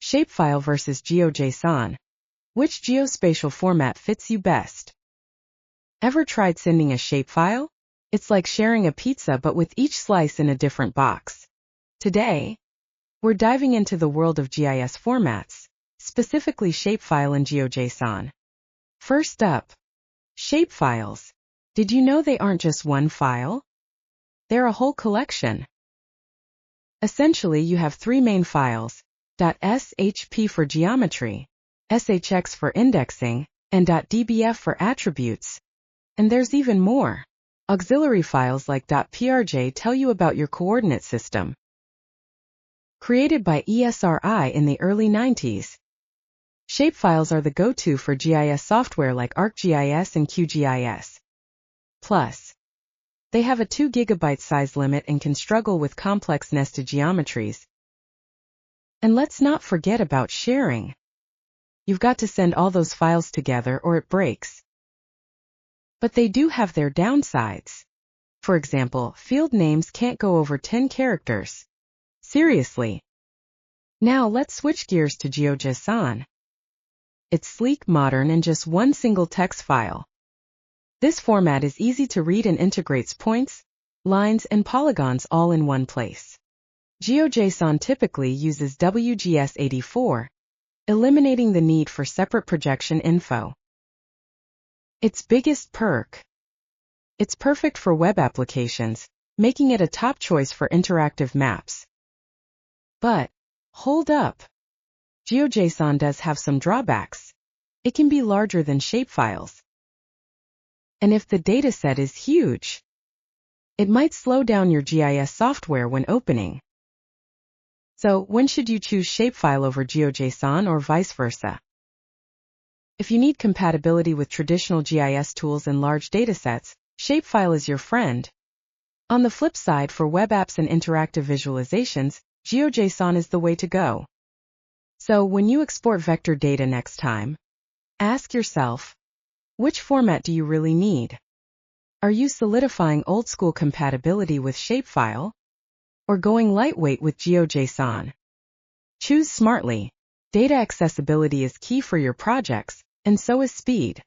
Shapefile versus GeoJSON. Which geospatial format fits you best? Ever tried sending a shapefile? It's like sharing a pizza but with each slice in a different box. Today, we're diving into the world of GIS formats, specifically Shapefile and GeoJSON. First up, shapefiles. Did you know they aren't just one file? They're a whole collection. Essentially, you have three main files: .shp for geometry, shx for indexing, and .dbf for attributes. And there's even more. Auxiliary files like .prj tell you about your coordinate system. Created by ESRI in the early 90s, shapefiles are the go-to for GIS software like ArcGIS and QGIS. Plus, they have a 2 GB size limit and can struggle with complex nested geometries. And let's not forget about sharing. You've got to send all those files together or it breaks. But they do have their downsides. For example, field names can't go over 10 characters. Seriously. Now let's switch gears to GeoJSON. It's sleek, modern, and just one single text file. This format is easy to read and integrates points, lines, and polygons all in one place. GeoJSON typically uses WGS84, eliminating the need for separate projection info. Its biggest perk: it's perfect for web applications, making it a top choice for interactive maps. But, hold up. GeoJSON does have some drawbacks. It can be larger than shapefiles. And if the dataset is huge, it might slow down your GIS software when opening. So, when should you choose Shapefile over GeoJSON or vice versa? If you need compatibility with traditional GIS tools and large datasets, Shapefile is your friend. On the flip side, for web apps and interactive visualizations, GeoJSON is the way to go. So, when you export vector data next time, ask yourself, which format do you really need? Are you solidifying old-school compatibility with Shapefile, or going lightweight with GeoJSON? Choose smartly. Data accessibility is key for your projects, and so is speed.